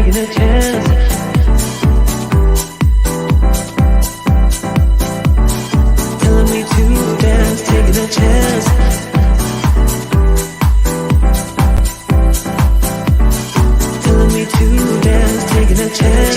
taking a chance. Telling me to dance, taking a chance. Telling me to dance, taking a chance.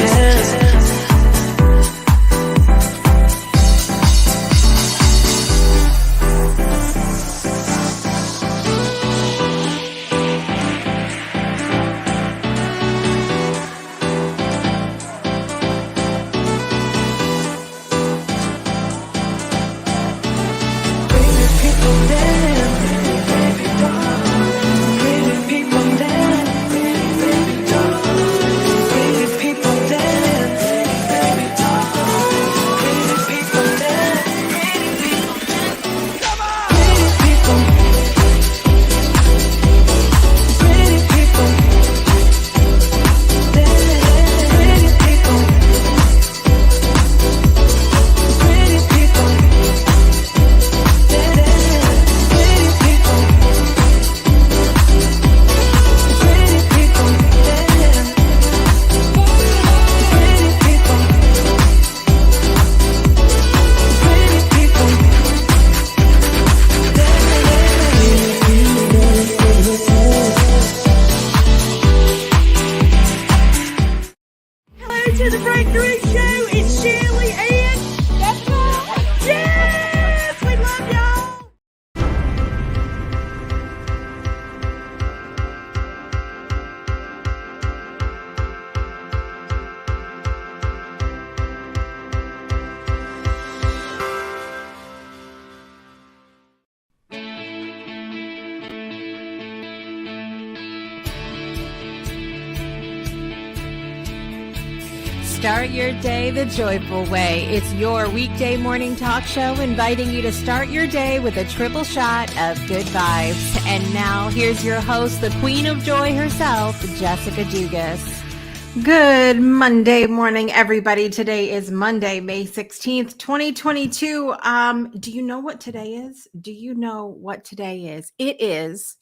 Start your day the joyful way. It's your weekday morning talk show inviting you to start your day with a triple shot of good vibes. And now here's your host, the queen of joy herself, Jessica Dugas. Good Monday morning, everybody. Today is Monday, May 16th, 2022. Do you know what today is? Do you know what today is? It is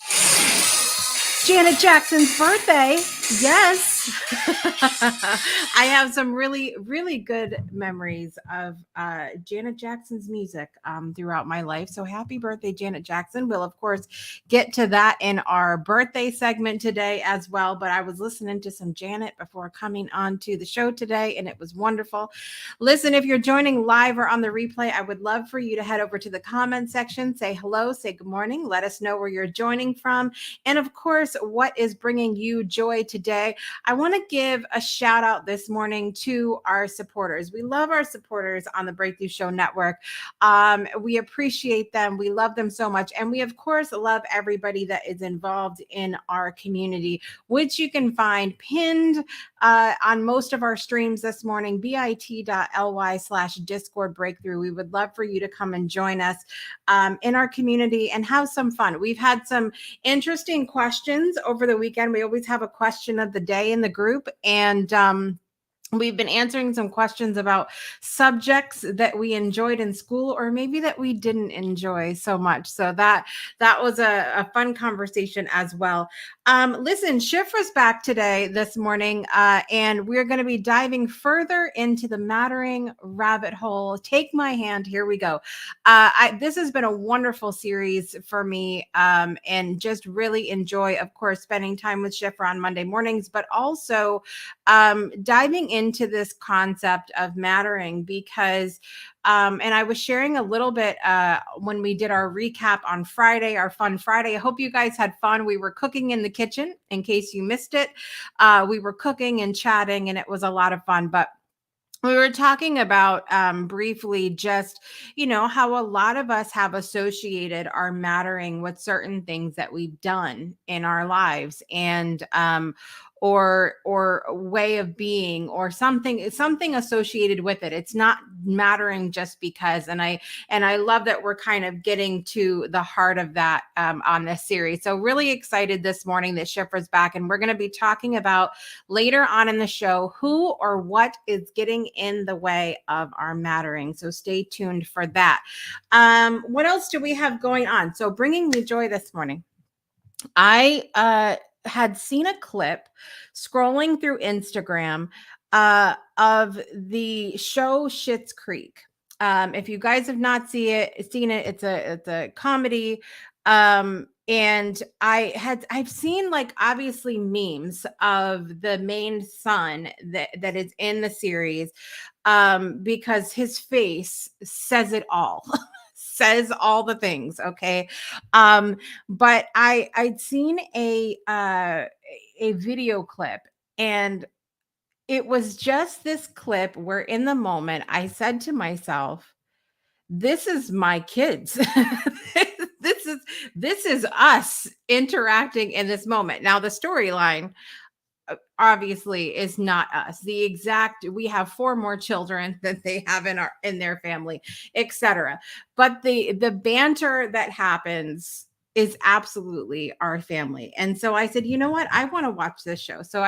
Janet Jackson's birthday. Yes. I have some really, really good memories of Janet Jackson's music throughout my life. So happy birthday, Janet Jackson. We'll, of course, get to that in our birthday segment today as well. But I was listening to some Janet before coming on to the show today, and it was wonderful. Listen, if you're joining live or on the replay, I would love for you to head over to the comment section, say hello, say good morning, let us know where you're joining from. And of course, what is bringing you joy today? I want to give a shout out this morning to our supporters. We love our supporters on the Breakthrough Show Network. We appreciate them. We love them so much. And we, of course, love everybody that is involved in our community, which you can find pinned on most of our streams this morning, bit.ly/Discord Breakthrough. We would love for you to come and join us in our community and have some fun. We've had some interesting questions over the weekend. We always have a question of the day in the group, and we've been answering some questions about subjects that we enjoyed in school or maybe that we didn't enjoy so much. So that was a fun conversation as well. Listen, Shifra's back today, this morning, and we're going to be diving further into the mattering rabbit hole. Take my hand. Here we go. This has been a wonderful series for me, and just really enjoy, of course, spending time with Shifra on Monday mornings, but also diving into this concept of mattering because and I was sharing a little bit when we did our recap on Friday, our fun Friday. I hope you guys had fun. We were cooking in the kitchen in case you missed it. We were cooking and chatting, and it was a lot of fun. But we were talking about briefly just, how a lot of us have associated our mattering with certain things that we've done in our lives and or way of being or something associated with it. It's not mattering just because. And I love that we're kind of getting to the heart of that on this series. So really excited this morning that Shifra's back, and we're going to be talking about later on in the show who or what is getting in the way of our mattering. So stay tuned for that. What else do we have going on? So bringing me joy this morning. I had seen a clip scrolling through Instagram of the show Schitt's Creek. If you guys have not seen it, it's a comedy. And I've seen, like, obviously memes of the main son that is in the series, because his face says it all. Says all the things. Okay. But I'd seen a video clip, and it was just this clip where in the moment I said to myself, this is my kids. this is this is us interacting in this moment. Now the storyline obviously is not us. The exact, we have 4 more children than they have in their family, etc. But the banter that happens is absolutely our family. And so I said, you know what, I want to watch this show. So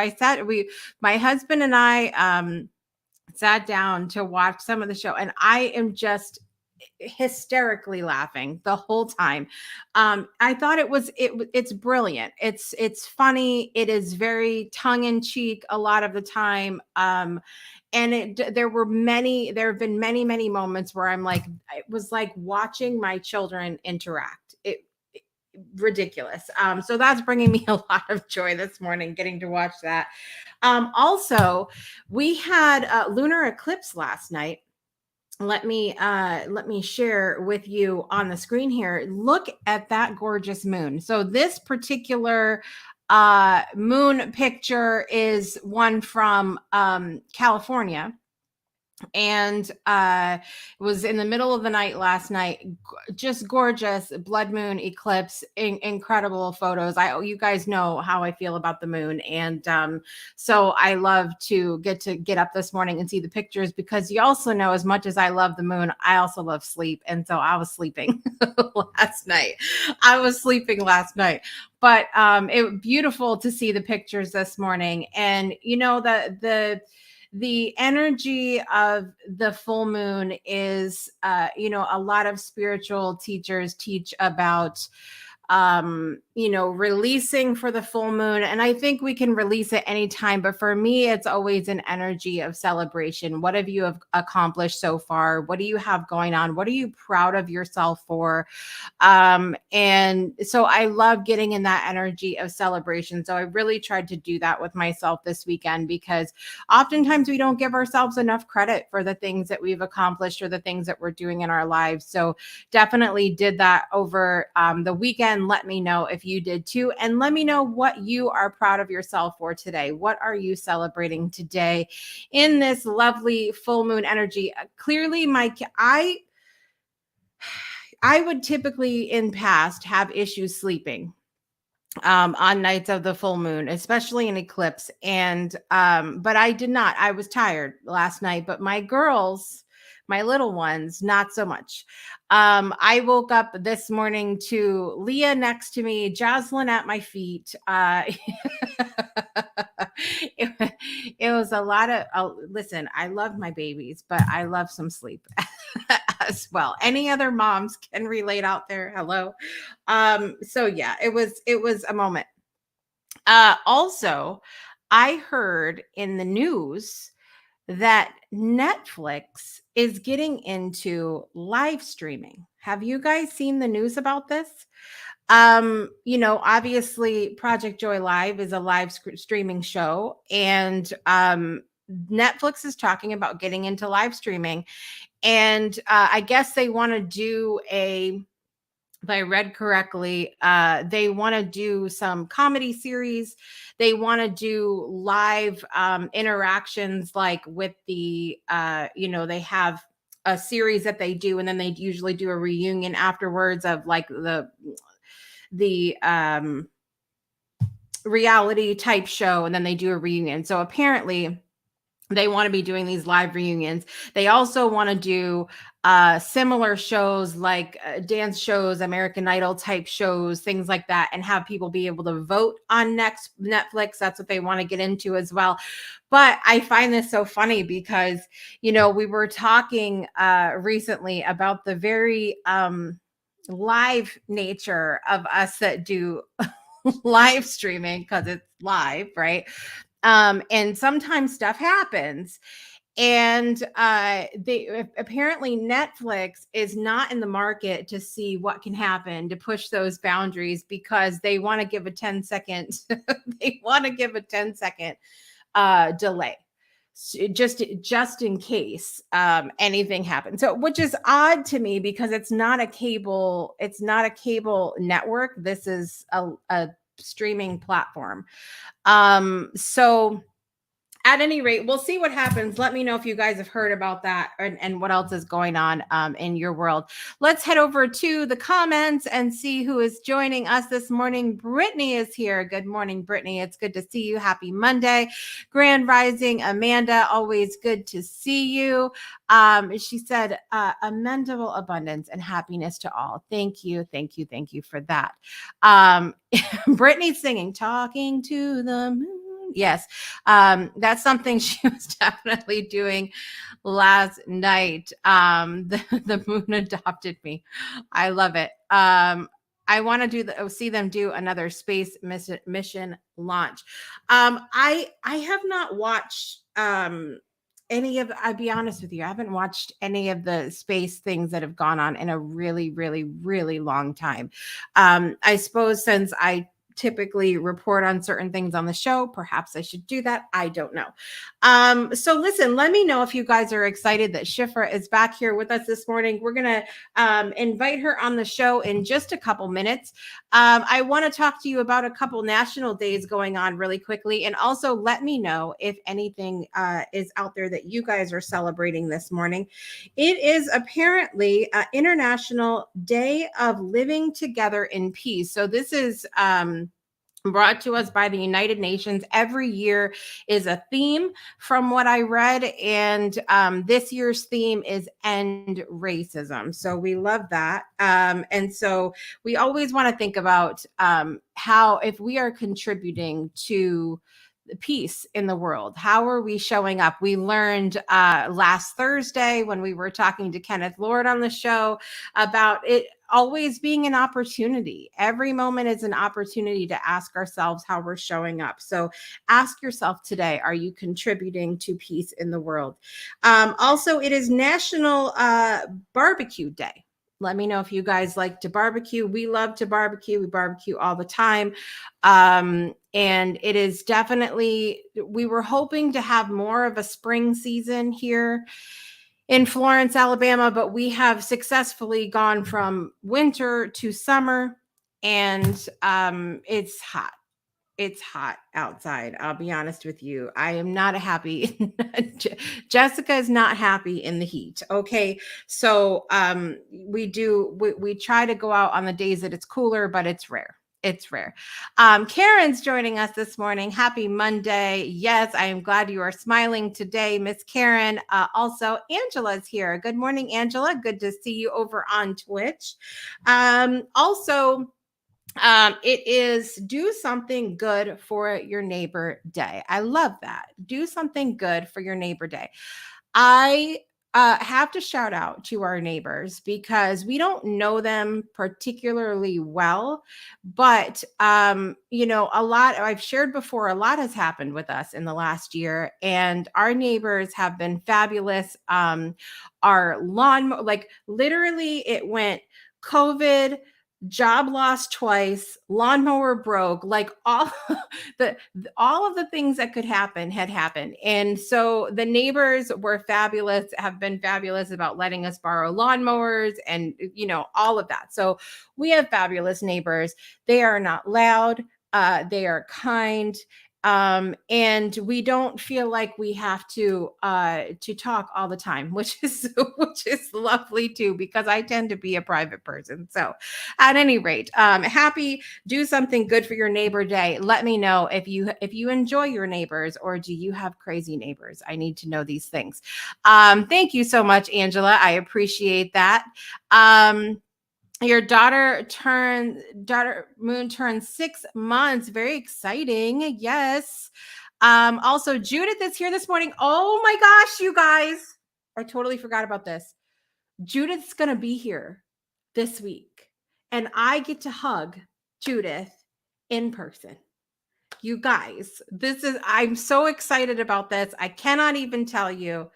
my husband and I sat down to watch some of the show, and I am just hysterically laughing the whole time. I thought it's brilliant. It's funny. It is very tongue in cheek a lot of the time. And there have been many moments where I'm like, it was like watching my children interact. Ridiculous. So that's bringing me a lot of joy this morning, getting to watch that. Also, we had a lunar eclipse last night. Let me share with you on the screen here. Look at that gorgeous moon. So this particular moon picture is one from California, and it was in the middle of the night last night. Just gorgeous blood moon eclipse. Incredible photos. You guys know how I feel about the moon, and so I love to get up this morning and see the pictures, because you also know, as much as I love the moon, I also love sleep. And so I was sleeping last night. But it was beautiful to see the pictures this morning. And you know, the energy of the full moon is, a lot of spiritual teachers teach about, releasing for the full moon. And I think we can release at any time. But for me, it's always an energy of celebration. What have you accomplished so far? What do you have going on? What are you proud of yourself for? And so I love getting in that energy of celebration. So I really tried to do that with myself this weekend, because oftentimes we don't give ourselves enough credit for the things that we've accomplished or the things that we're doing in our lives. So definitely did that over the weekend. Let me know if you did too. And let me know what you are proud of yourself for today. What are you celebrating today in this lovely full moon energy? Clearly, I would typically in past have issues sleeping on nights of the full moon, especially in eclipse. And but I did not. I was tired last night, but my girls, my little ones, not so much. I woke up this morning to Leah next to me, Jocelyn at my feet. It was a lot of, listen, I love my babies, but I love some sleep as well. Any other moms can relate out there? Hello. So yeah, it was a moment. Also, I heard in the news that Netflix is getting into live streaming. Have you guys seen the news about this? Obviously Project Joy Live is a live streaming show, and Netflix is talking about getting into live streaming. And I guess they want to do if I read correctly, they want to do some comedy series. They want to do live interactions, like with they have a series that they do, and then they usually do a reunion afterwards of like the reality type show, and then they do a reunion. So apparently they want to be doing these live reunions. They also want to do similar shows like dance shows, American Idol type shows, things like that, and have people be able to vote on Netflix. That's what they want to get into as well. But I find this so funny because, we were talking recently about the very live nature of us that do live streaming because it's live, right? And sometimes stuff happens. And they apparently Netflix is not in the market to see what can happen to push those boundaries because they want to give a 10-second they want to give a 10-second delay just in case anything happens. So which is odd to me because it's not a cable network. This is a streaming platform. So at any rate, we'll see what happens. Let me know if you guys have heard about that and what else is going on in your world. Let's head over to the comments and see who is joining us this morning. Brittany is here. Good morning, Brittany. It's good to see you. Happy Monday. Grand Rising, Amanda. Always good to see you. She said, amendable abundance and happiness to all. Thank you. Thank you. Thank you for that. Brittany's singing, talking to the moon. Yes, that's something she was definitely doing last night. The moon adopted me. I love it. I want to see them do another space mission launch. I have not watched any of. I'll be honest with you, I haven't watched any of the space things that have gone on in a really, really, really long time. I suppose since I typically report on certain things on the show, perhaps I should do that. I don't know. So listen, let me know if you guys are excited that Shifra is back here with us this morning. We're going to invite her on the show in just a couple minutes. I want to talk to you about a couple national days going on really quickly. And also let me know if anything is out there that you guys are celebrating this morning. It is apparently International Day of Living Together in Peace. So this is brought to us by the United Nations. Every year is a theme from what I read. And this year's theme is End Racism. So we love that. And so we always want to think about how, if we are contributing to peace in the world, how are we showing up? We learned last Thursday when we were talking to Kenneth Lord on the show about it always being an opportunity. Every moment is an opportunity to ask ourselves how we're showing up. So ask yourself today, are you contributing to peace in the world? Also, it is National Barbecue Day. Let me know if you guys like to barbecue. We love to barbecue. We barbecue all the time. And it is definitely, we were hoping to have more of a spring season here in Florence, Alabama, but we have successfully gone from winter to summer, and it's hot. It's hot outside. I'll be honest with you. I am not happy. Jessica is not happy in the heat. Okay. So we try to go out on the days that it's cooler, but it's rare. It's rare. Karen's joining us this morning. Happy Monday. Yes, I am glad you are smiling today, Miss Karen. Also, Angela's here. Good morning, Angela. Good to see you over on Twitch. Also, it is Do Something Good for Your Neighbor Day. I love that. Do something good for your neighbor day. I have to shout out to our neighbors because we don't know them particularly well, but a lot I've shared before, a lot has happened with us in the last year, and our neighbors have been fabulous. Our lawn, like literally, it went COVID, job lost twice, lawnmower broke, like all all of the things that could happen had happened. And so the neighbors were fabulous, have been fabulous about letting us borrow lawnmowers and all of that. So we have fabulous neighbors. They are not loud, they are kind, and we don't feel like we have to talk all the time, which is lovely too, because I tend to be a private person. So at any rate, happy Do Something Good for Your Neighbor Day. Let me know if you enjoy your neighbors, or do you have crazy neighbors? I need to know these things. Thank you so much, Angela. I appreciate that. Your daughter Moon turns 6 months. Very exciting. Yes. Also, Judith is here this morning. Oh my gosh, you guys. I totally forgot about this. Judith's going to be here this week, and I get to hug Judith in person. You guys, I'm so excited about this. I cannot even tell you.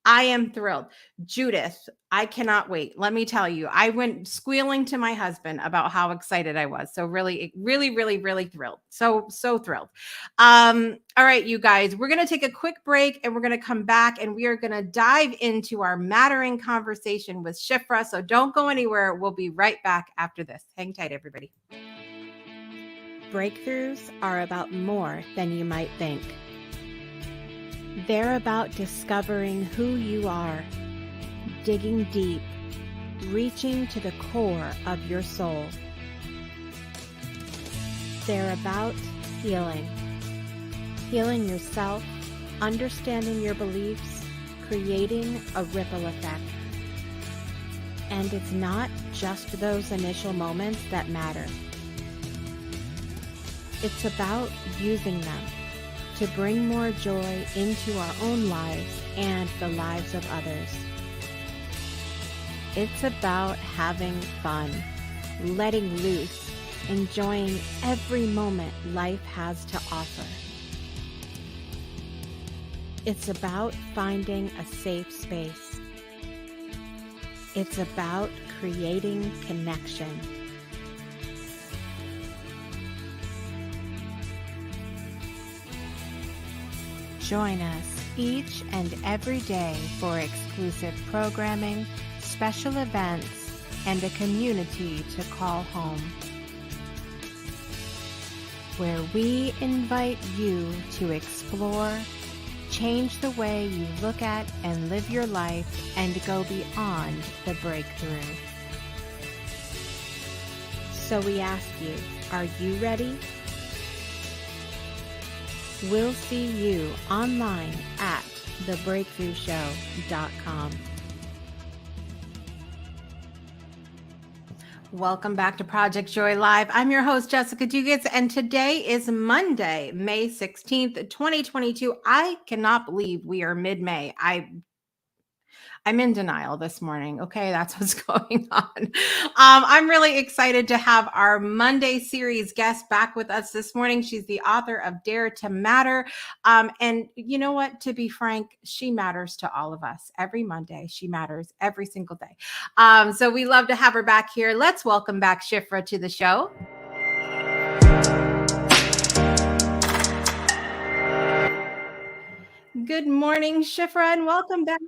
I am thrilled. Judith, I cannot wait. Let me tell you, I went squealing to my husband about how excited I was. So really, really, really, really thrilled. So thrilled. All right, you guys, we're going to take a quick break and we're going to come back and we are going to dive into our mattering conversation with Shifra. So don't go anywhere. We'll be right back after this. Hang tight, everybody. Breakthroughs are about more than you might think. They're about discovering who you are, digging deep, reaching to the core of your soul. They're about healing. Healing yourself, understanding your beliefs, creating a ripple effect. And it's not just those initial moments that matter. It's about using them to bring more joy into our own lives and the lives of others. It's about having fun, letting loose, enjoying every moment life has to offer. It's about finding a safe space. It's about creating connection. Join us each and every day for exclusive programming, special events, and a community to call home, where we invite you to explore, change the way you look at and live your life, and go beyond the breakthrough. So we ask you, are you ready? We'll see you online at thebreakthroughshow.com. Welcome back to Project Joy Live. I'm your host, Jessica Dugas, and today is Monday, May 16th, 2022. I cannot believe we are mid-May. I'm in denial this morning. Okay, that's what's going on. I'm really excited to have our Monday series guest back with us this morning. She's the author of Dare to Matter. And you know what? To be frank, she matters to all of us. Every Monday, she matters every single day. So we love to have her back here. Let's welcome back Shifra to the show. Good morning, Shifra, and welcome back.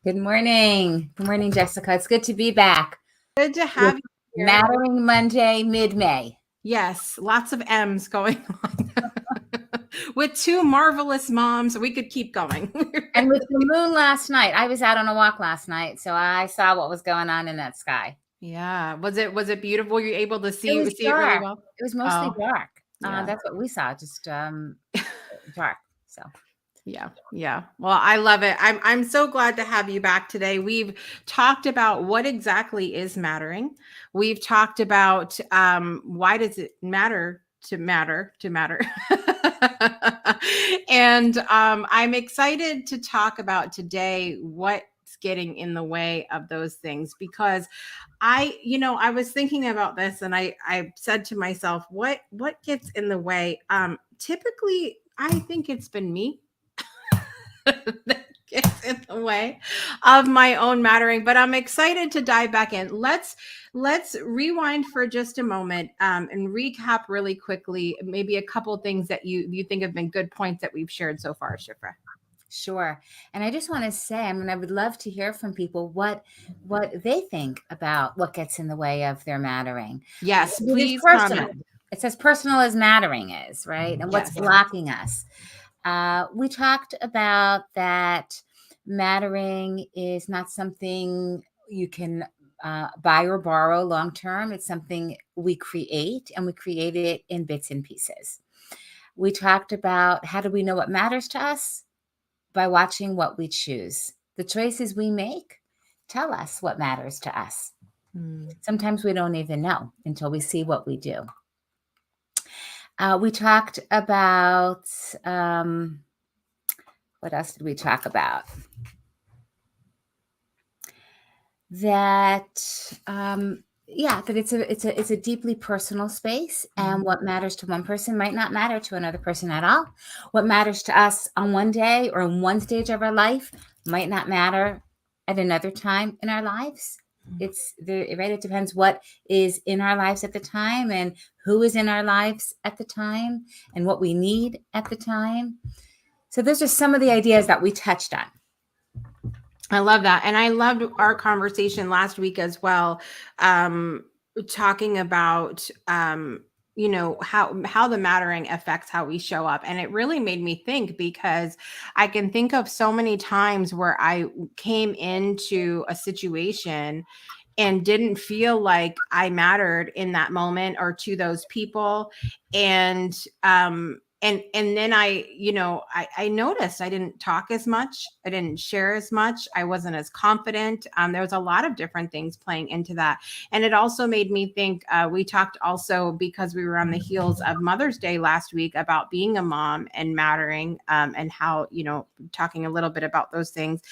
Good morning. Good morning, Jessica. It's good to be back. Good to have you here. Mattering Monday, mid-May. Yes, lots of M's going on. With two marvelous moms, we could keep going. And with the moon last night, I was out on a walk last night, so I saw what was going on in that sky. Yeah. Was it beautiful? Were you able to see it really well? It was mostly dark. Yeah. That's what we saw, just dark. So yeah. Well, I love it. I'm so glad to have you back today. We've talked about what exactly is mattering. We've talked about why does it matter to matter. And I'm excited to talk about today what's getting in the way of those things, because I was thinking about this and I said to myself, what gets in the way? Typically, I think it's been me that gets in the way of my own mattering, but I'm excited to dive back in. Let's rewind for just a moment and recap really quickly, maybe a couple things that you think have been good points that we've shared so far, Shifra. Sure. And I just want to say, I would love to hear from people what they think about what gets in the way of their mattering. Yes, please personal. comment. It's as personal as mattering is, right? And what's blocking us. We talked about that mattering is not something you can buy or borrow long-term. It's something we create, and we create it in bits and pieces. We talked about how do we know what matters to us? By watching what we choose. The choices we make tell us what matters to us. Sometimes we don't even know until we see what we do. We talked about, what else did we talk about? That yeah, that it's a deeply personal space, and what matters to one person might not matter to another person at all. What matters to us on one day or in one stage of our life might not matter at another time in our lives. It's the right. It depends what is in our lives at the time, and who is in our lives at the time, and what we need at the time. So those are some of the ideas that we touched on. I love that. And I loved our conversation last week as well, talking about, how the mattering affects how we show up. And it really made me think, because I can think of so many times where I came into a situation and didn't feel like I mattered in that moment or to those people. And then I noticed I didn't talk as much. I didn't share as much. I wasn't as confident. There was a lot of different things playing into that. And it also made me think, we talked also, because we were on the heels of Mother's Day last week, about being a mom and mattering, and how, talking a little bit about those things.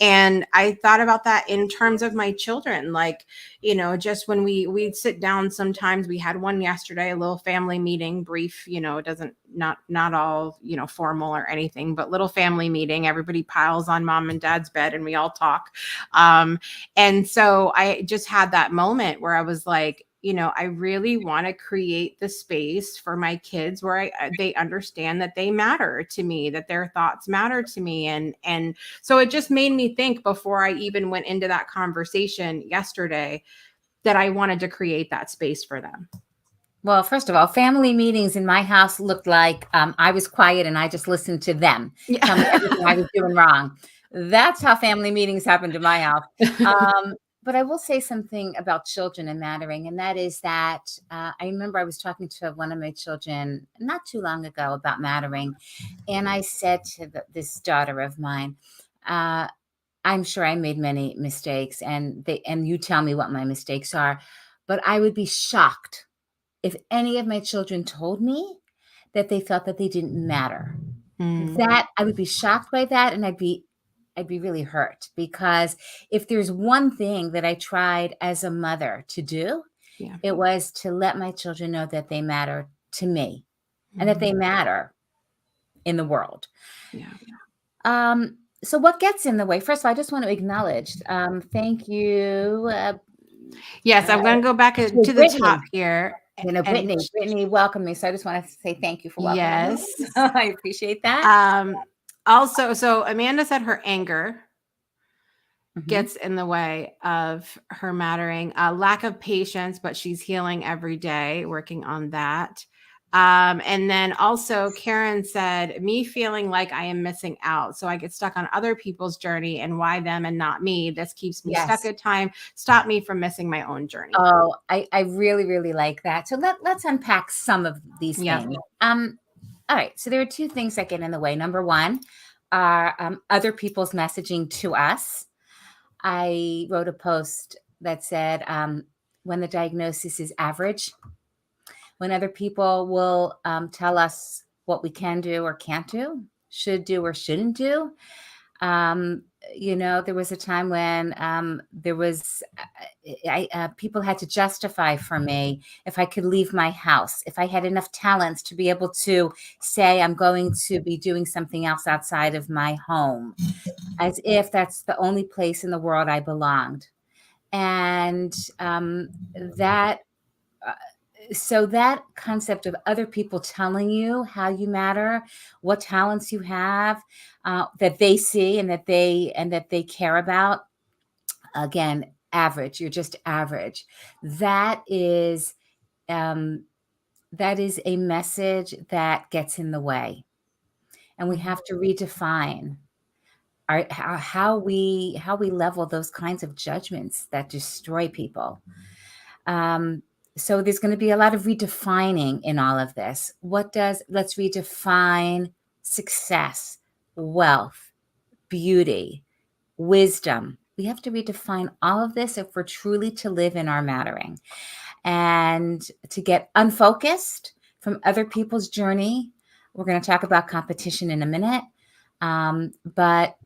And I thought about that in terms of my children, like, just when we'd sit down, sometimes we had one yesterday, a little family meeting, brief, it doesn't, not all, formal or anything, but little family meeting. Everybody piles on mom and dad's bed and we all talk. And so I just had that moment where I was like, I really want to create the space for my kids where they understand that they matter to me, that their thoughts matter to me. And so it just made me think, before I even went into that conversation yesterday, that I wanted to create that space for them. Well, first of all, family meetings in my house looked like I was quiet and I just listened to them tell me everything I was doing wrong. That's how family meetings happened in my house. But I will say something about children and mattering, and that is that I remember I was talking to one of my children not too long ago about mattering, and I said to this daughter of mine, I'm sure I made many mistakes, and you tell me what my mistakes are, but I would be shocked if any of my children told me that they felt that they didn't matter. That I would be shocked by that, and I'd be really hurt, because if there's one thing that I tried as a mother to do, it was to let my children know that they matter to me and that they matter in the world. So what gets in the way? First of all, I just want to acknowledge, thank you. Yes, I'm going to go back to the top here. Brittany welcomed me, so I just want to say thank you for welcoming me. Yes. I appreciate that. Also, so Amanda said her anger gets in the way of her mattering. Lack of patience, but she's healing every day, working on that. And then also Karen said, me feeling like I am missing out. So I get stuck on other people's journey, and why them and not me. This keeps me stuck at time. Stop me from missing my own journey. Oh, I really, really like that. So let's unpack some of these things. All right. So there are two things that get in the way. Number one are other people's messaging to us. I wrote a post that said, when the diagnosis is average, when other people will tell us what we can do or can't do, should do or shouldn't do. There was a time when people had to justify for me if I could leave my house, if I had enough talents to be able to say I'm going to be doing something else outside of my home, as if that's the only place in the world I belonged. And so that concept of other people telling you how you matter, what talents you have, that they see and that they care about, again, average. You're just average. That is a message that gets in the way, and we have to redefine how we level those kinds of judgments that destroy people. So there's going to be a lot of redefining in all of this. Let's redefine success, wealth, beauty, wisdom. We have to redefine all of this if we're truly to live in our mattering, and to get unfocused from other people's journey. We're going to talk about competition in a minute. But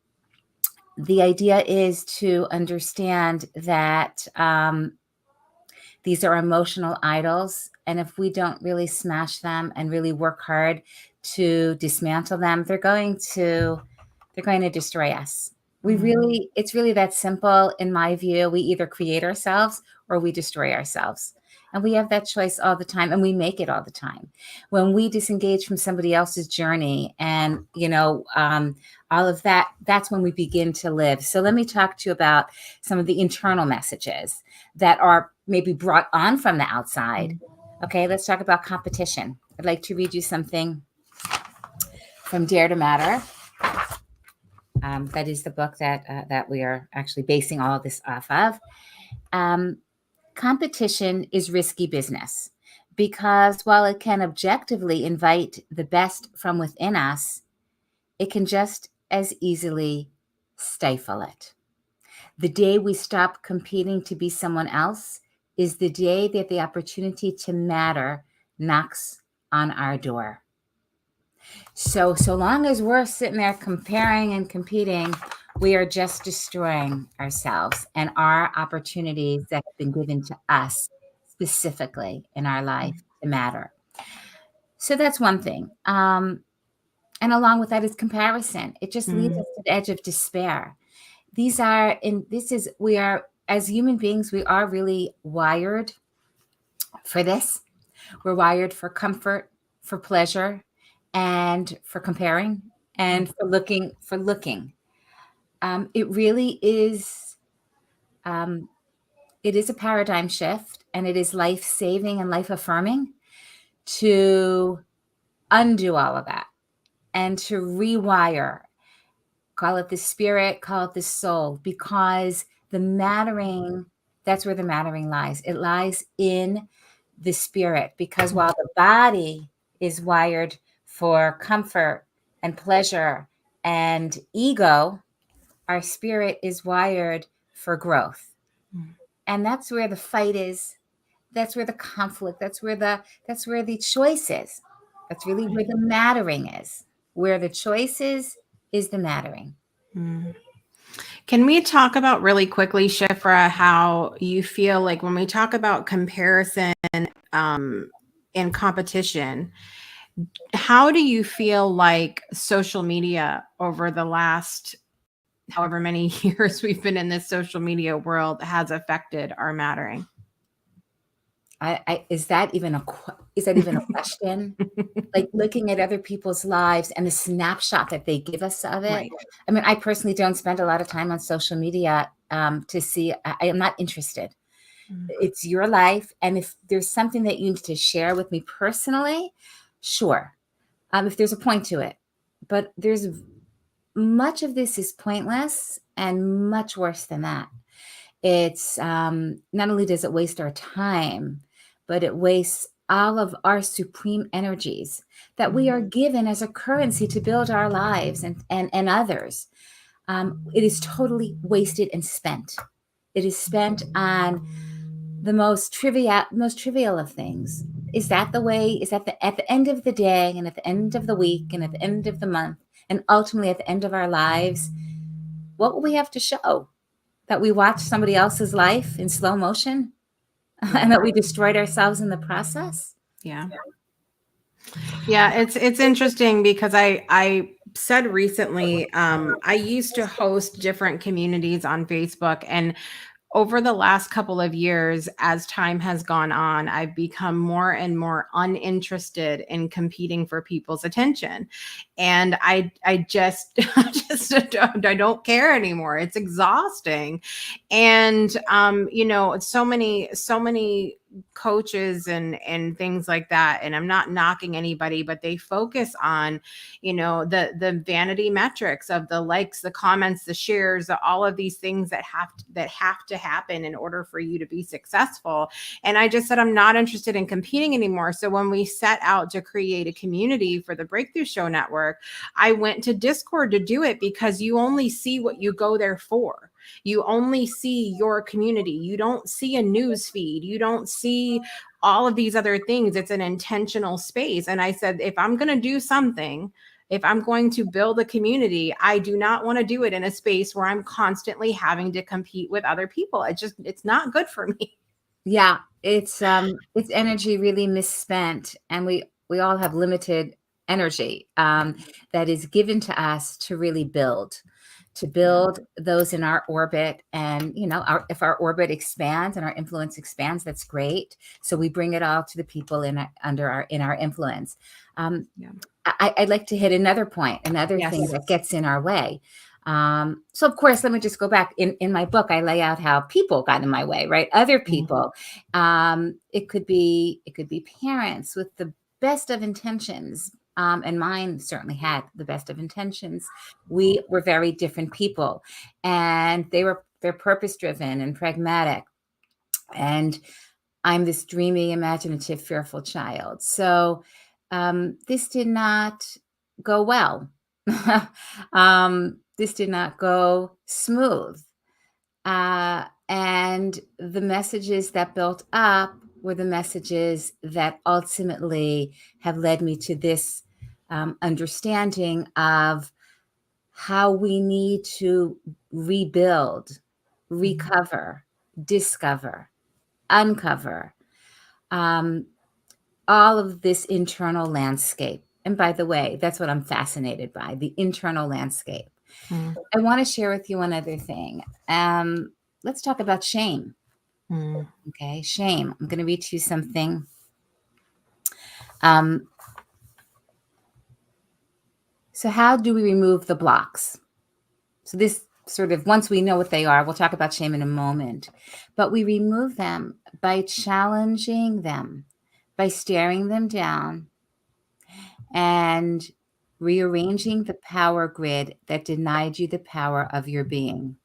the idea is to understand that These are emotional idols. And if we don't really smash them and really work hard to dismantle them, they're going to destroy us. It's really that simple in my view. We either create ourselves or we destroy ourselves. And we have that choice all the time, and we make it all the time. When we disengage from somebody else's journey and, all of that, that's when we begin to live. So let me talk to you about some of the internal messages that are maybe brought on from the outside. Okay, let's talk about competition. I'd like to read you something from Dare to Matter. That is the book that we are actually basing all of this off of. Competition is risky business because while it can objectively invite the best from within us, it can just as easily stifle it. The day we stop competing to be someone else is the day that the opportunity to matter knocks on our door. So long as we're sitting there comparing and competing, we are just destroying ourselves and our opportunities that have been given to us specifically in our life to matter. So that's one thing. And along with that is comparison. It just leads us to the edge of despair. We are, as human beings, we are really wired for this. We're wired for comfort, for pleasure, and for comparing and for looking. It really is, it is a paradigm shift, and it is life-saving and life-affirming to undo all of that and to rewire, call it the spirit, call it the soul, because the mattering, that's where the mattering lies. It lies in the spirit, because while the body is wired for comfort and pleasure and ego, our spirit is wired for growth. And that's where the fight is. That's where the conflict, that's where the choice is. That's really where the mattering is. Where the choice is the mattering. Can we talk about really quickly, Shifra, how you feel like when we talk about comparison and competition, how do you feel like social media over the last however many years we've been in this social media world has affected our mattering? Is that even a question? Like looking at other people's lives and the snapshot that they give us of it. Right. I mean, I personally don't spend a lot of time on social media to see. I am not interested. It's your life, and if there's something that you need to share with me personally, sure. If there's a point to it, but there's much of this is pointless and much worse than that. It's not only does it waste our time, but it wastes all of our supreme energies that we are given as a currency to build our lives and others. It is totally wasted and spent. It is spent on the most trivial of things. Is that at the end of the day and at the end of the week and at the end of the month and ultimately at the end of our lives, what will we have to show? That we watched somebody else's life in slow motion and that we destroyed ourselves in the process? Yeah, it's interesting because I said recently, I used to host different communities on Facebook, and over the last couple of years, as time has gone on, I've become more and more uninterested in competing for people's attention. And I just, I don't care anymore. It's exhausting. And, so many coaches and things like that. And I'm not knocking anybody, but they focus on, the vanity metrics of the likes, the comments, the shares, all of these things that have to happen in order for you to be successful. And I just said, I'm not interested in competing anymore. So when we set out to create a community for the Breakthrough Show Network, I went to Discord to do it because you only see what you go there for. You only see your community. You don't see a news feed. You don't see all of these other things. It's an intentional space. And I said, if I'm going to do something, if I'm going to build a community, I do not want to do it in a space where I'm constantly having to compete with other people. It's not good for me. Yeah, it's energy really misspent, and we all have limited energy that is given to us to really build those in our orbit. And if our orbit expands and our influence expands, that's great. So we bring it all to the people in our influence. I'd like to hit another point, another thing that gets in our way. So of course, let me just go back. In my book, I lay out how people got in my way, right? Other people. It could be parents with the best of intentions. And mine certainly had the best of intentions. We were very different people, and they're purpose driven and pragmatic. And I'm this dreamy, imaginative, fearful child. So this did not go well. This did not go smooth. And the messages that built up were the messages that ultimately have led me to this understanding of how we need to rebuild, recover, discover, uncover all of this internal landscape. And by the way, that's what I'm fascinated by, the internal landscape. I want to share with you one other thing. Let's talk about shame. Okay, shame. I'm going to read you something. So how do we remove the blocks? So this sort of, once we know what they are, we'll talk about shame in a moment, but we remove them by challenging them, by staring them down and rearranging the power grid that denied you the power of your being.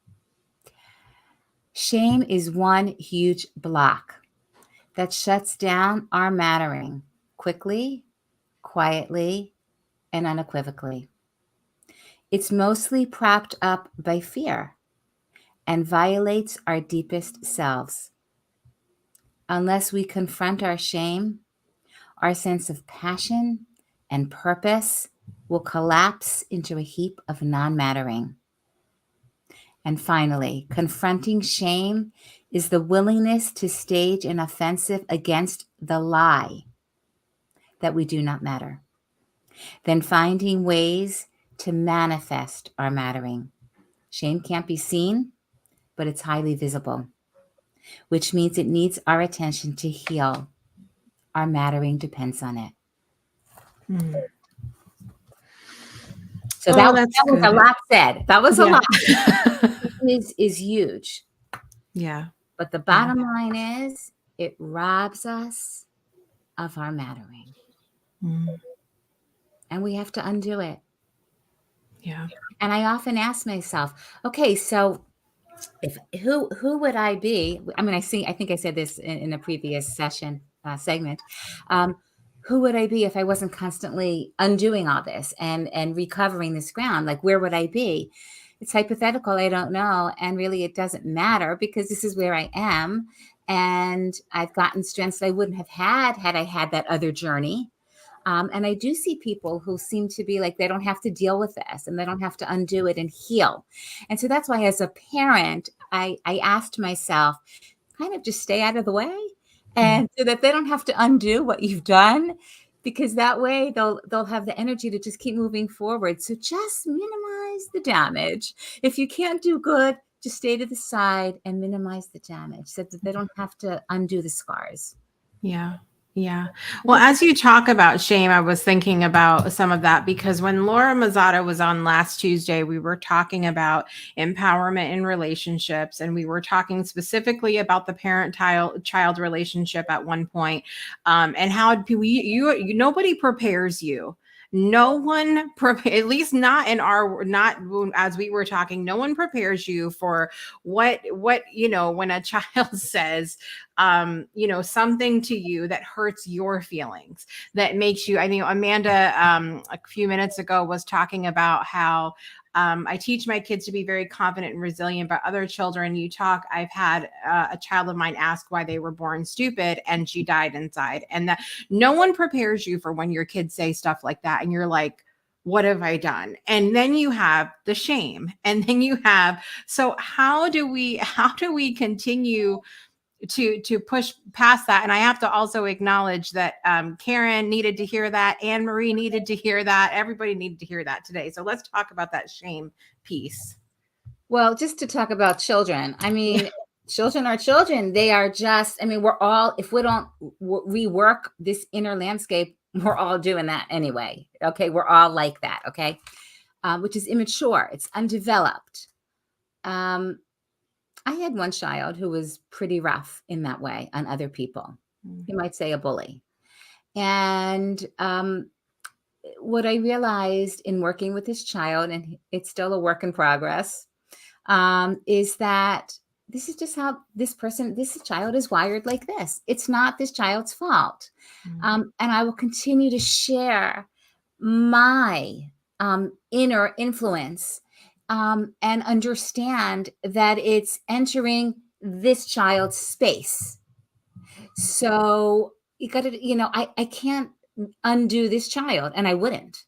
Shame is one huge block that shuts down our mattering quickly, quietly, and unequivocally. It's mostly propped up by fear and violates our deepest selves. Unless we confront our shame, our sense of passion and purpose will collapse into a heap of non-mattering. And finally, confronting shame is the willingness to stage an offensive against the lie that we do not matter. Then finding ways to manifest our mattering. Shame can't be seen, but it's highly visible, which means it needs our attention to heal. Our mattering depends on it. So that was a lot said. That was a lot. Is huge. Yeah. But the bottom line is it robs us of our mattering. And we have to undo it. Yeah. And I often ask myself, okay, so who would I be? I mean, I think I said this in a previous segment. Who would I be if I wasn't constantly undoing all this and recovering this ground? Like, where would I be? It's hypothetical. I don't know. And really, it doesn't matter because this is where I am. And I've gotten strengths I wouldn't have had I had that other journey. And I do see people who seem to be like, they don't have to deal with this and they don't have to undo it and heal. And so that's why as a parent, I asked myself, kind of just stay out of the way and so that they don't have to undo what you've done, because that way they'll have the energy to just keep moving forward. So just minimize the damage. If you can't do good, just stay to the side and minimize the damage so that they don't have to undo the scars. Yeah. Yeah. Well, as you talk about shame, I was thinking about some of that because when Laura Mazzato was on last Tuesday, we were talking about empowerment in relationships, and we were talking specifically about the parent-child relationship at one point, and how nobody prepares you. No one at least not as we were talking, no one prepares you for what when a child says something to you that hurts your feelings, that makes you. I mean, Amanda a few minutes ago was talking about how I teach my kids to be very confident and resilient, but other children I've had a child of mine ask why they were born stupid and she died inside. And that no one prepares you for when your kids say stuff like that. And you're like, what have I done? And then you have the shame. And then you have, so how do we continue to push past that. And I have to also acknowledge that Karen needed to hear that. Anne Marie needed to hear that. Everybody needed to hear that today. So let's talk about that shame piece. Well, just to talk about children, I mean, children are children. They are just, I mean, we're all, if we don't rework this inner landscape, we're all doing that anyway. Okay. We're all like that. Okay. Which is immature. It's undeveloped. I had one child who was pretty rough in that way on other people. You might say a bully. And what I realized in working with this child, and it's still a work in progress, is that this is just how this child is wired like this. It's not this child's fault. And I will continue to share my inner influence and understand that it's entering this child's space. So you got to, I can't undo this child, and I wouldn't.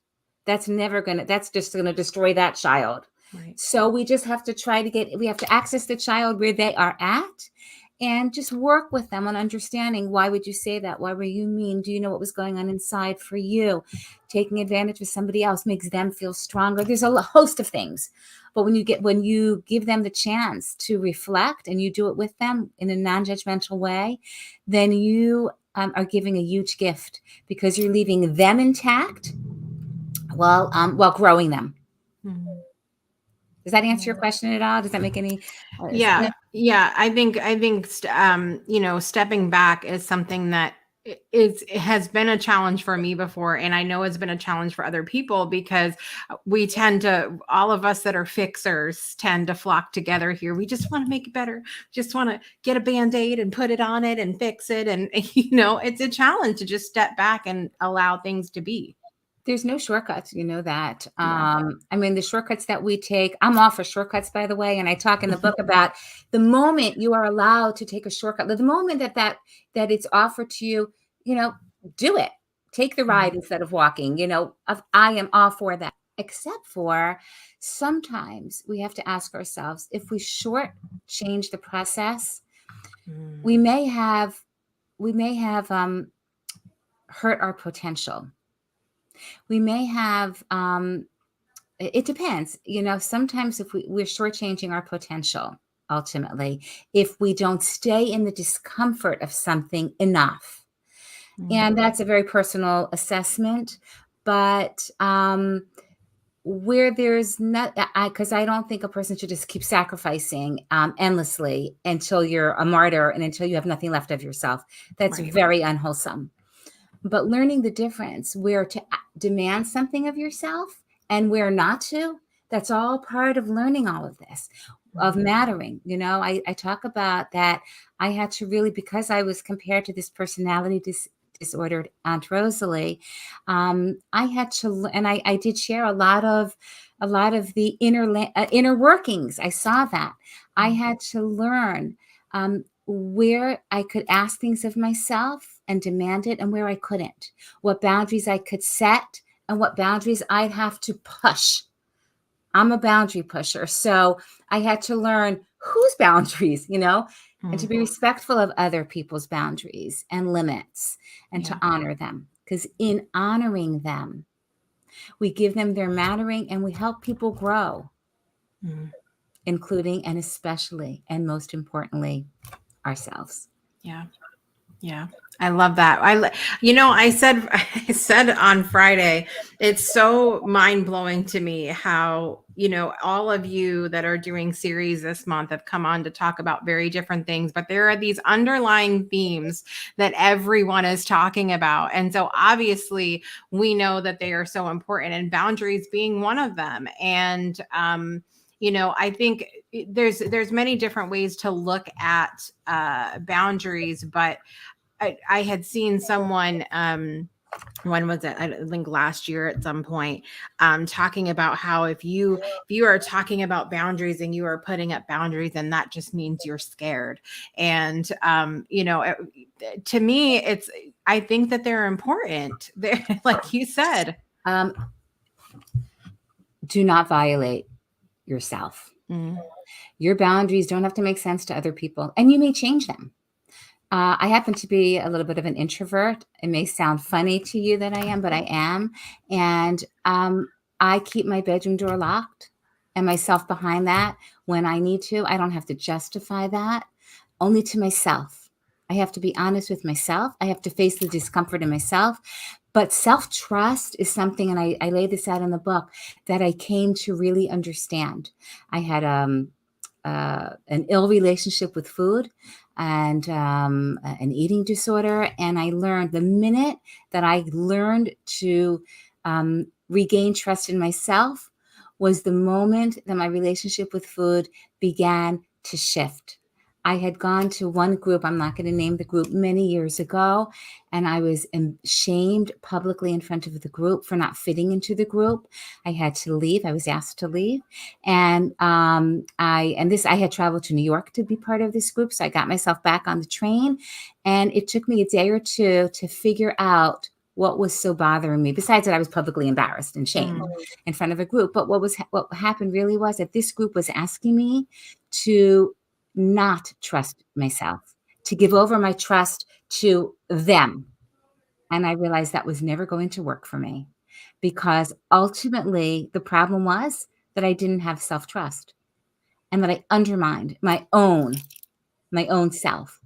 That's just going to destroy that child. Right. So we just have to we have to access the child where they are at and just work with them on understanding, why would you say that? Why were you mean? Do you know what was going on inside for you? Taking advantage of somebody else makes them feel stronger. There's a host of things. But when you give them the chance to reflect and you do it with them in a non-judgmental way, then you are giving a huge gift, because you're leaving them intact while growing them. Mm-hmm. Does that answer your question at all? Does that make any? Yeah. I think stepping back is something that it has been a challenge for me before, and I know it's been a challenge for other people, because we tend to, all of us that are fixers tend to flock together here. We just want to make it better. Just want to get a Band-Aid and put it on it and fix it. And it's a challenge to just step back and allow things to be. There's no shortcuts, you know that. I mean, the shortcuts that we take, I'm all for shortcuts, by the way. And I talk in the book about the moment you are allowed to take a shortcut, the moment that it's offered to you, do it. Take the ride instead of walking. I am all for that, except for sometimes we have to ask ourselves, if we shortchange the process, we may have hurt our potential. We may have, it depends, sometimes if we're shortchanging our potential, ultimately, if we don't stay in the discomfort of something enough. And that's a very personal assessment, but where there's not, because I don't think a person should just keep sacrificing endlessly until you're a martyr and until you have nothing left of yourself. That's very unwholesome. But learning the difference, where to demand something of yourself and where not to, that's all part of learning all of this, of mattering. I talk about that. I had to really, because I was compared to this personality disordered Aunt Rosalie, I had to, and I did share a lot of the inner workings. I saw that. I had to learn where I could ask things of myself and demand it, and where I couldn't, what boundaries I could set and what boundaries I'd have to push. I'm a boundary pusher. So I had to learn whose boundaries, and to be respectful of other people's boundaries and limits, and to honor them. Because in honoring them, we give them their mattering and we help people grow, including and especially and most importantly, ourselves. Yeah. I love that. I said on Friday, it's so mind blowing to me how, all of you that are doing series this month have come on to talk about very different things, but there are these underlying themes that everyone is talking about. And so obviously we know that they are so important, and boundaries being one of them. And, I think there's many different ways to look at boundaries, but I had seen someone, when was it? I think last year at some point, talking about how if you are talking about boundaries and you are putting up boundaries, then that just means you're scared. And, to me, I think that they're important. They're, like you said. Do not violate yourself. Your boundaries don't have to make sense to other people, and you may change them. I happen to be a little bit of an introvert. It may sound funny to you that I am, but I am. And I keep my bedroom door locked and myself behind that when I need to. I don't have to justify that, only to myself. I have to be honest with myself. I have to face the discomfort in myself. But self-trust is something, and I lay this out in the book, that I came to really understand. I had an ill relationship with food and an eating disorder. And I learned the minute that I learned to regain trust in myself was the moment that my relationship with food began to shift. I had gone to one group, I'm not going to name the group, many years ago, and I was shamed publicly in front of the group for not fitting into the group. I had to leave. I was asked to leave. And I had traveled to New York to be part of this group. So I got myself back on the train, and it took me a day or two to figure out what was so bothering me. Besides that, I was publicly embarrassed and shamed in front of a group. But what happened really was that this group was asking me to not trust myself, to give over my trust to them. And I realized that was never going to work for me, because ultimately the problem was that I didn't have self-trust and that I undermined my own self.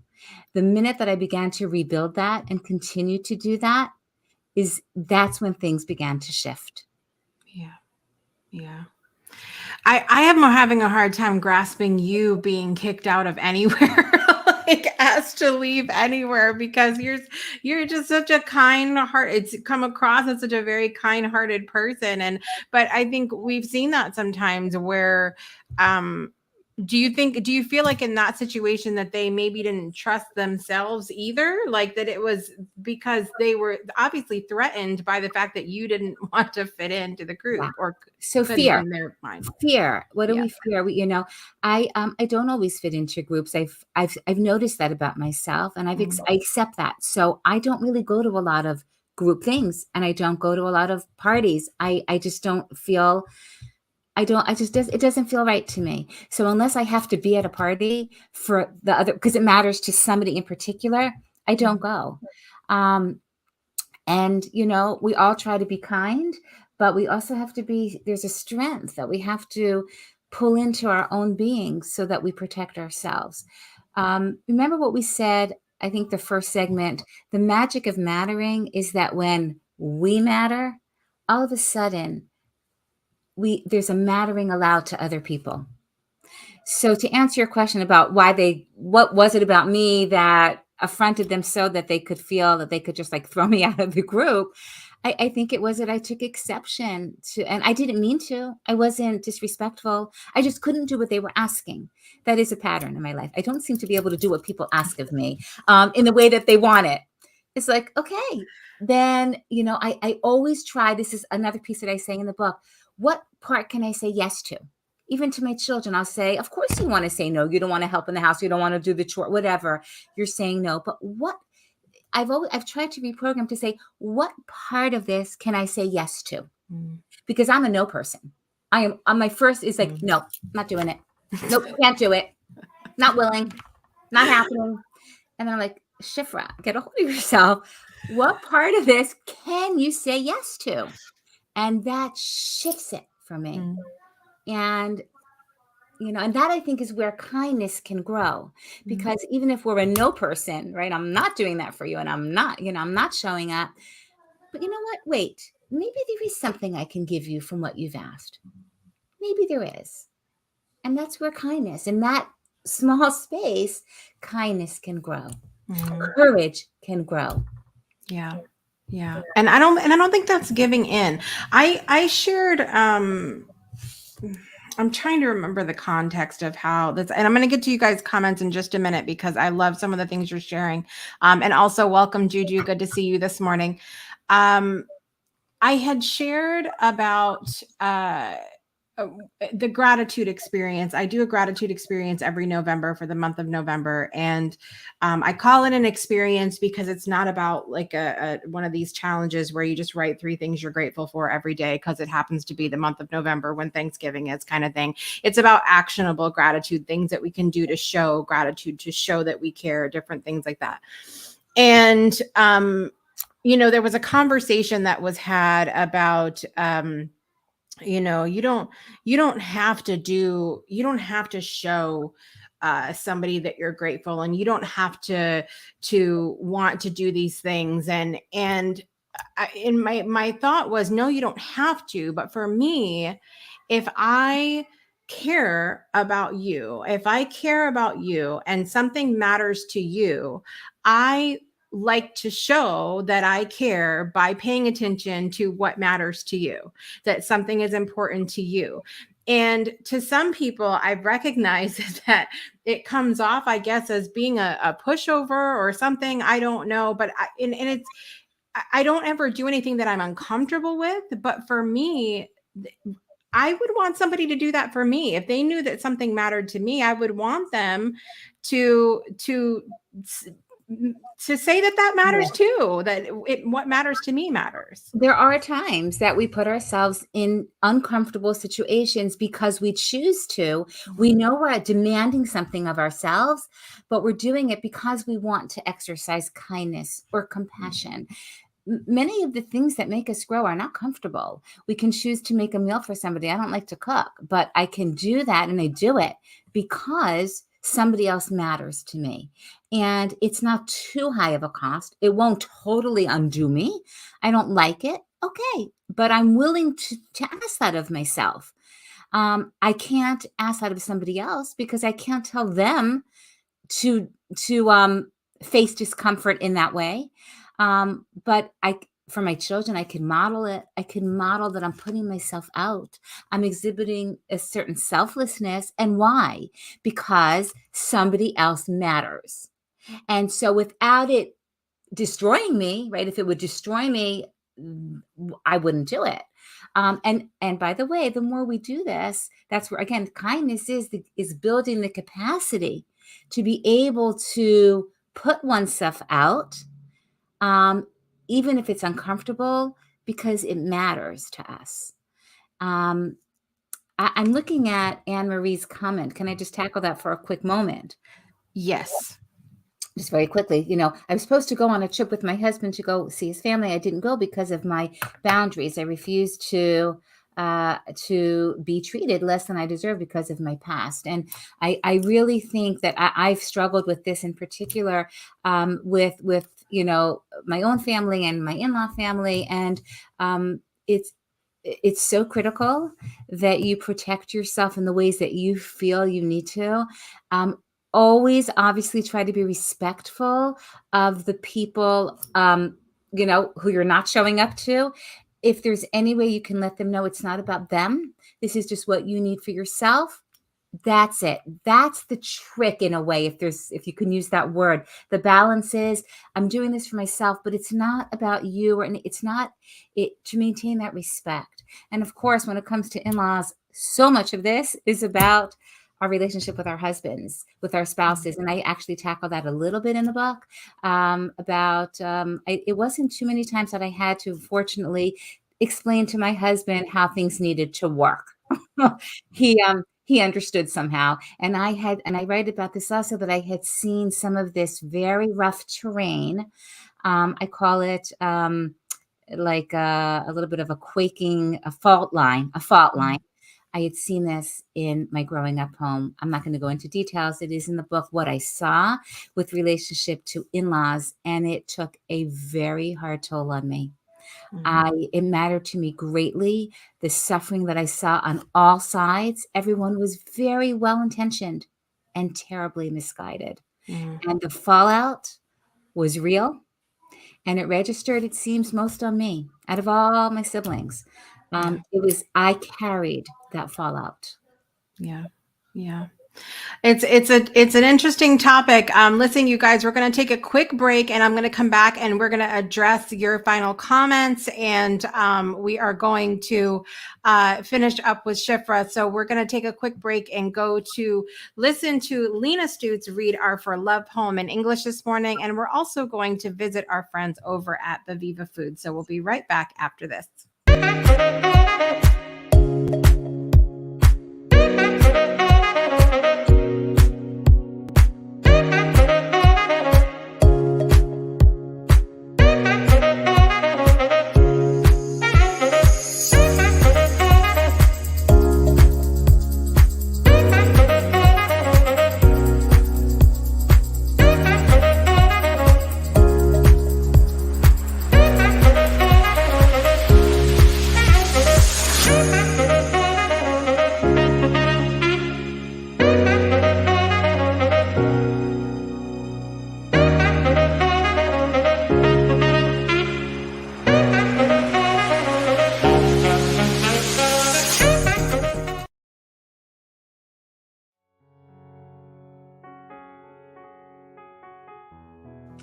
The minute that I began to rebuild that and continue to do that, that's when things began to shift. Yeah. Yeah. I am having a hard time grasping you being kicked out of anywhere, like asked to leave anywhere, because you're just such a kind heart. It's come across as such a very kind-hearted person, but I think we've seen that sometimes where do you feel like in that situation that they maybe didn't trust themselves either? Like that it was because they were obviously threatened by the fact that you didn't want to fit into the group, or so fear in their mind. Fear. What do we fear? I don't always fit into groups. I've noticed that about myself, and I accept that. So I don't really go to a lot of group things, and I don't go to a lot of parties. I just don't feel. It doesn't feel right to me. So unless I have to be at a party for the other, because it matters to somebody in particular, I don't go. And, we all try to be kind, but we also have to there's a strength that we have to pull into our own being so that we protect ourselves. Remember what we said, I think the first segment, the magic of mattering is that when we matter, all of a sudden, there's a mattering allowed to other people. So to answer your question about what was it about me that affronted them so that they could feel that they could just like throw me out of the group, I think it was that I took exception to, and I didn't mean to. I wasn't disrespectful. I just couldn't do what they were asking. That is a pattern in my life. I don't seem to be able to do what people ask of me in the way that they want it. It's like, okay, then, I always try. This is another piece that I say in the book. What part can I say yes to? Even to my children, I'll say, of course you want to say no. You don't want to help in the house. You don't want to do the chore, whatever. You're saying no. But I've tried to reprogram to say, what part of this can I say yes to? Because I'm a no person. My first is like, no, not doing it. Nope, can't do it. Not willing, not happening. And then I'm like, Shifra, get a hold of yourself. What part of this can you say yes to? And that shifts it for me. And, and that I think is where kindness can grow, because even if we're a no person, right? I'm not doing that for you, and I'm not, I'm not showing up. But you know what? Wait, maybe there is something I can give you from what you've asked. Maybe there is. And that's where kindness, in that small space, kindness can grow. Courage can grow. Yeah. Yeah. And I don't think that's giving in. I shared, I'm trying to remember the context of how this, and I'm going to get to you guys' comments in just a minute, because I love some of the things you're sharing. And also welcome, Juju. Good to see you this morning. I had shared about, the gratitude experience. I do a gratitude experience every November for the month of November. And I call it an experience because it's not about like a one of these challenges where you just write 3 things you're grateful for every day because it happens to be the month of November when Thanksgiving is, kind of thing. It's about actionable gratitude, things that we can do to show gratitude, to show that we care, different things like that. And, there was a conversation that was had about, you don't have to show somebody that you're grateful, and you don't have to want to do these things. And in my thought was, no, you don't have to. But for me, if I care about you, and something matters to you, I like to show that I care by paying attention to what matters to you, that something is important to you. And to some people, I've recognized that it comes off, I guess, as being a pushover or something. I don't know, but I don't ever do anything that I'm uncomfortable with. But for me, I would want somebody to do that for me. If they knew that something mattered to me, I would want them to say that matters too, that what matters to me matters. There are times that we put ourselves in uncomfortable situations because we choose to. We know we're demanding something of ourselves, but we're doing it because we want to exercise kindness or compassion. Many of the things that make us grow are not comfortable. We can choose to make a meal for somebody. I don't like to cook, but I can do that, and I do it because somebody else matters to me. And it's not too high of a cost. It won't totally undo me. I don't like it. Okay. But I'm willing to ask that of myself. I can't ask that of somebody else because I can't tell them to face discomfort in that way. But for my children, I can model it. I can model that I'm putting myself out. I'm exhibiting a certain selflessness. And why? Because somebody else matters. And so without it destroying me, right? If it would destroy me, I wouldn't do it. And by the way, the more we do this, that's where, again, kindness is building the capacity to be able to put oneself out, even if it's uncomfortable, because it matters to us. I'm looking at Anne Marie's comment. Can I just tackle that for a quick moment? Yes. Just very quickly, I was supposed to go on a trip with my husband to go see his family. I didn't go because of my boundaries. I refused to be treated less than I deserve because of my past. And I really think that I've struggled with this in particular, with my own family and my in-law family. And it's so critical that you protect yourself in the ways that you feel you need to. Always obviously try to be respectful of the people, who you're not showing up to. If there's any way you can let them know it's not about them, this is just what you need for yourself. That's it. That's the trick in a way. If you can use that word, the balance is I'm doing this for myself, but it's not about you, or it's not to maintain that respect. And of course, when it comes to in-laws, so much of this is about our relationship with our husbands, with our spouses. And I actually tackle that a little bit in the book, it wasn't too many times that I had to, fortunately, explain to my husband how things needed to work. He understood somehow. And I write about this also, that I had seen some of this very rough terrain. I call it like a little bit of a fault line. I had seen this in my growing up home. I'm not going to go into details. It is in the book, what I saw with relationship to in-laws. And it took a very hard toll on me. It mattered to me greatly. The suffering that I saw on all sides, everyone was very well-intentioned and terribly misguided. And the fallout was real. And it registered, it seems, most on me out of all my siblings. I carried that fallout. Yeah. It's an interesting topic. Listen, you guys, we're going to take a quick break, and I'm going to come back and we're going to address your final comments, and we are going to finish up with Shifra. So we're going to take a quick break and go to listen to Lena Stutz read our For Love poem in English this morning, and we're also going to visit our friends over at the Viva Food. So we'll be right back after this.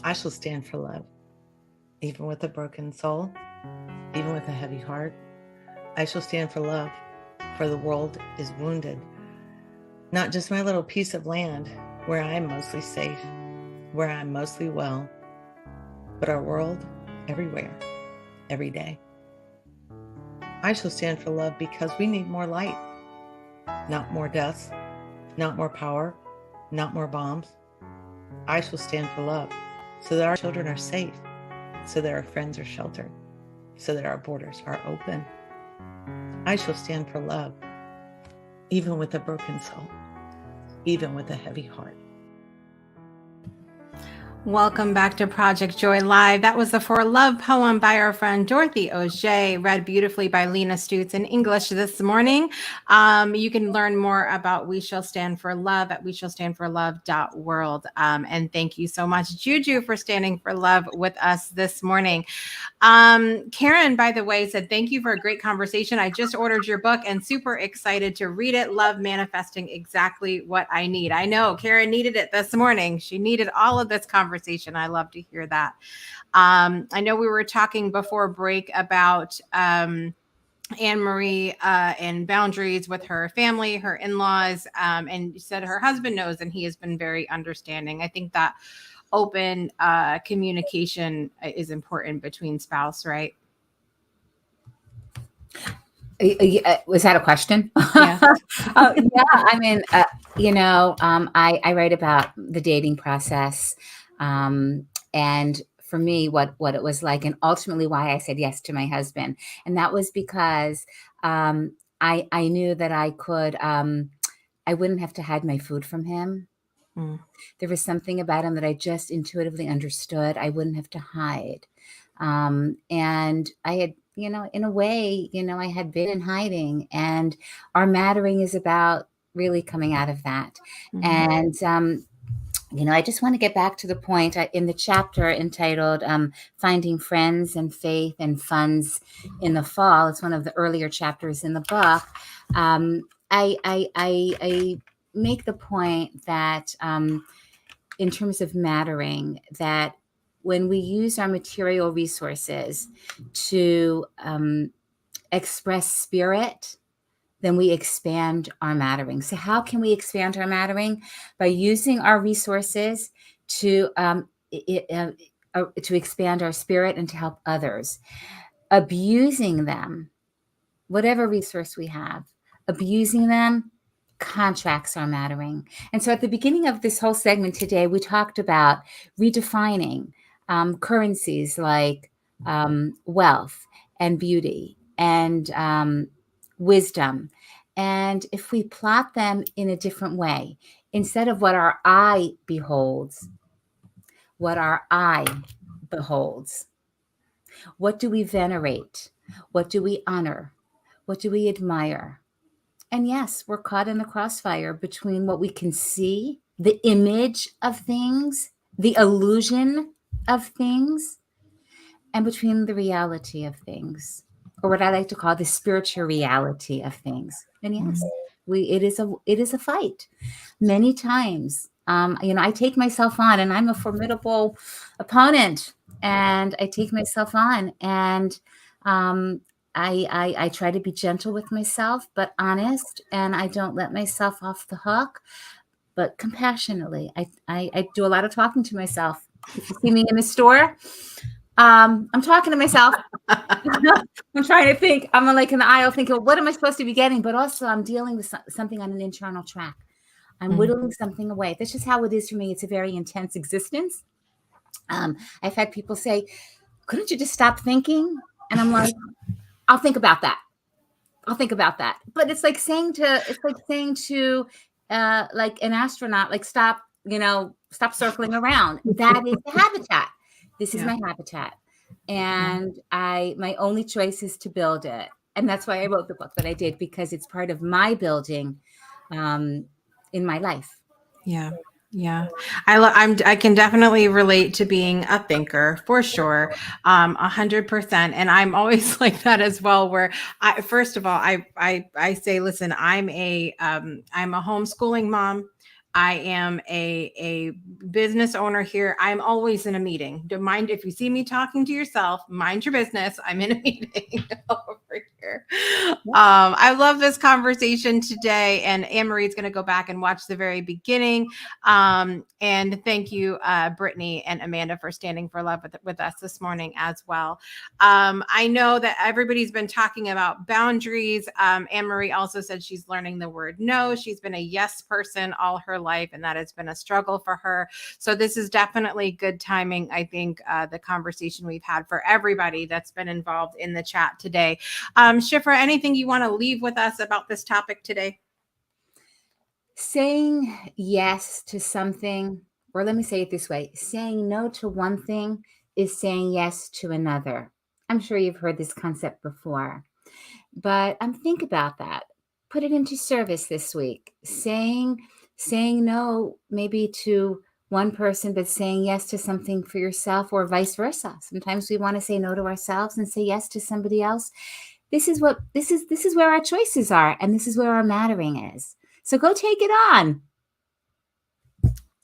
I shall stand for love, even with a broken soul, even with a heavy heart. I shall stand for love, for the world is wounded. Not just my little piece of land where I am mostly safe, where I'm mostly well, but our world everywhere, every day. I shall stand for love because we need more light, not more deaths, not more power, not more bombs. I shall stand for love so that our children are safe, so that our friends are sheltered, so that our borders are open. I shall stand for love, even with a broken soul, even with a heavy heart. Welcome back to Project Joy Live. That was the For Love poem by our friend Dorothy Auger, read beautifully by Lena Stutz in English this morning. You can learn more about We Shall Stand for Love at weshallstandforlove.world. And thank you so much, Juju, for standing for love with us this morning. Karen, by the way, said, thank you for a great conversation. I just ordered your book and super excited to read it. Love manifesting exactly what I need. I know Karen needed it this morning. She needed all of this conversation. I love to hear that. I know we were talking before break about Anne-Marie and boundaries with her family, her in-laws, and said her husband knows and he has been very understanding. I think that open communication is important between spouse, right? Was that a question? Yeah. Yeah. I mean, I write about the dating process, and for me, what it was like, and ultimately why I said yes to my husband, and that was because I knew that I could, I wouldn't have to hide my food from him. There was something about him that I just intuitively understood. I wouldn't have to hide. And I had, in a way, I had been in hiding, and our mattering is about really coming out of that. And, I just want to get back to the point in the chapter entitled Finding Friends and Faith and Funds in the Fall. It's one of the earlier chapters in the book. I make the point that in terms of mattering, that when we use our material resources to express spirit, then we expand our mattering. So how can we expand our mattering? By using our resources to expand our spirit and to help others. Abusing them, whatever resource we have, abusing them contracts our mattering. And so at the beginning of this whole segment today, we talked about redefining currencies like wealth and beauty and wisdom. And if we plot them in a different way, instead of what our eye beholds, what our eye beholds, what do we venerate? What do we honor? What do we admire? And yes, we're caught in the crossfire between what we can see, the image of things, the illusion of things, and between the reality of things. or what I like to call the spiritual reality of things. And yes, it is a fight. Many times, I take myself on, and I'm a formidable opponent, and I take myself on, and I try to be gentle with myself, but honest, and I don't let myself off the hook, but compassionately. I do a lot of talking to myself. If you see me in the store, I'm talking to myself. I'm trying to think. I'm like in the aisle thinking, what am I supposed to be getting? But also I'm dealing with something on an internal track. I'm whittling something away. That's just how it is for me. It's a very intense existence. I've had people say, couldn't you just stop thinking? And I'm like, I'll think about that. But it's like saying to like an astronaut, like stop circling around. That is the habitat. This is my habitat. And my only choice is to build it. And that's why I wrote the book that I did, because it's part of my building in my life. Yeah. Yeah. I can definitely relate to being a thinker for sure. 100%. And I'm always like that as well, where first of all, I say, listen, I'm a homeschooling mom. I am a business owner here. I'm always in a meeting. Don't mind if you see me talking to yourself, mind your business. I'm in a meeting over here. I love this conversation today. And Anne-Marie's going to go back and watch the very beginning. And thank you, Brittany and Amanda, for standing for love with us this morning as well. I know that everybody's been talking about boundaries. Anne-Marie also said she's learning the word no. She's been a yes person all her life, and that has been a struggle for her. So this is definitely good timing. I think the conversation we've had for everybody that's been involved in the chat today. Shifra, anything you want to leave with us about this topic today? Saying yes to something, or let me say it this way, saying no to one thing is saying yes to another. I'm sure you've heard this concept before, but think about that. Put it into service this week. Saying no maybe to one person, but saying yes to something for yourself, or vice versa. Sometimes we want to say no to ourselves and say yes to somebody else. This is where our choices are, and this is where our mattering is. So go take it on.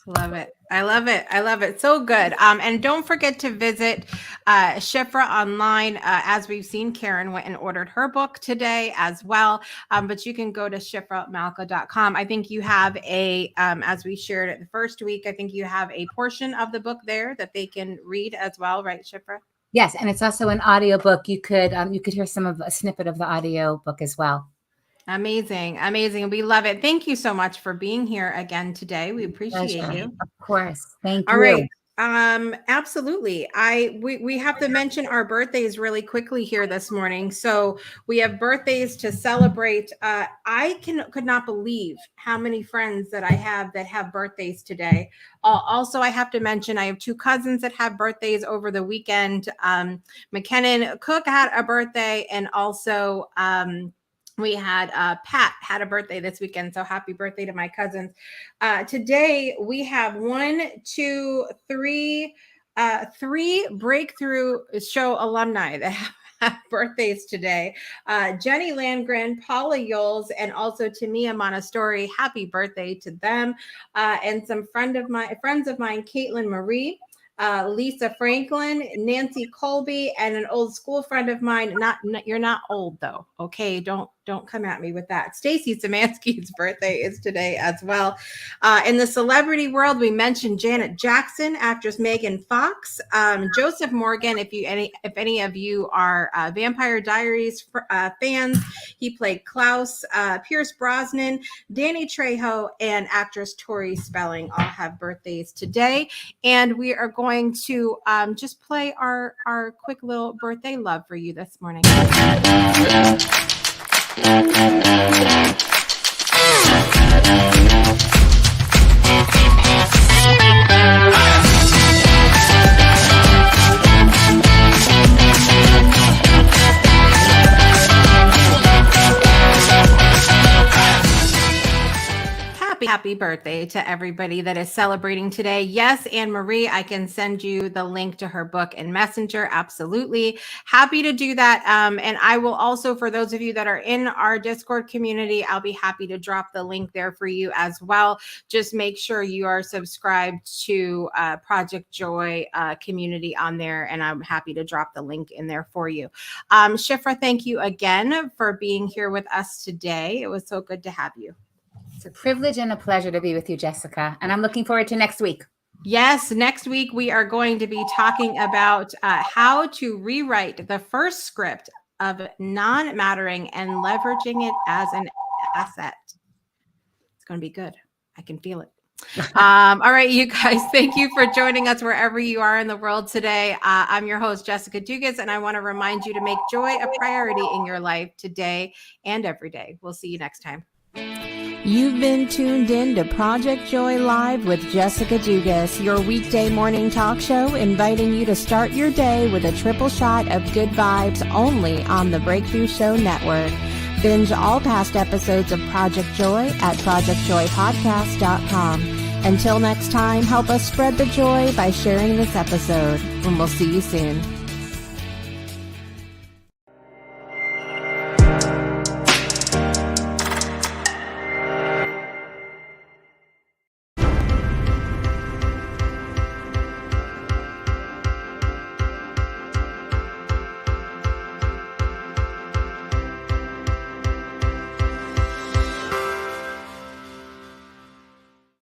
Love it. I love it. I love it. So good. And don't forget to visit Shifra online. As we've seen, Karen went and ordered her book today as well. But you can go to shiframalka.com. I think you have as we shared it the first week, I think you have a portion of the book there that they can read as well, right, Shifra? Yes, and it's also an audiobook. You could hear a snippet of the audio book as well. Amazing. Amazing. We love it. Thank you so much for being here again today. We appreciate you. Of course. Thank you. All right. Absolutely. We have to mention our birthdays really quickly here this morning. So we have birthdays to celebrate. I could not believe how many friends that I have that have birthdays today. Also, I have to mention I have two cousins that have birthdays over the weekend. McKinnon Cook had a birthday, and also we had Pat had a birthday this weekend. So happy birthday to my cousins. Today we have 3 breakthrough show alumni that have birthdays today. Jenny Landgren, Paula Yoles, and also Tamia Montessori. Happy birthday to them. And some friends of mine, Caitlin Marie, Lisa Franklin, Nancy Colby, and an old school friend of mine. You're not old though. Okay. Don't come at me with that. Stacy Samansky's birthday is today as well. In the celebrity world, we mentioned Janet Jackson, actress Megan Fox, Joseph Morgan. If any of you are Vampire Diaries fans, he played Klaus. Pierce Brosnan, Danny Trejo, and actress Tori Spelling all have birthdays today. And we are going to just play our quick little birthday love for you this morning. happy birthday to everybody that is celebrating today. Yes, Anne Marie, I can send you the link to her book in Messenger. Absolutely. Happy to do that. And I will also, for those of you that are in our Discord community, I'll be happy to drop the link there for you as well. Just make sure you are subscribed to Project Joy community on there, and I'm happy to drop the link in there for you. Shifra, thank you again for being here with us today. It was so good to have you. It's a privilege and a pleasure to be with you, Jessica. And I'm looking forward to next week. Yes, next week we are going to be talking about how to rewrite the first script of non-mattering and leveraging it as an asset. It's going to be good. I can feel it. All right, you guys, thank you for joining us wherever you are in the world today. I'm your host, Jessica Dugas, and I want to remind you to make joy a priority in your life today and every day. We'll see you next time. You've been tuned in to Project Joy Live with Jessica Dugas, your weekday morning talk show, inviting you to start your day with a triple shot of good vibes only on the Breakthrough Show Network. Binge all past episodes of Project Joy at projectjoypodcast.com. Until next time, help us spread the joy by sharing this episode, and we'll see you soon.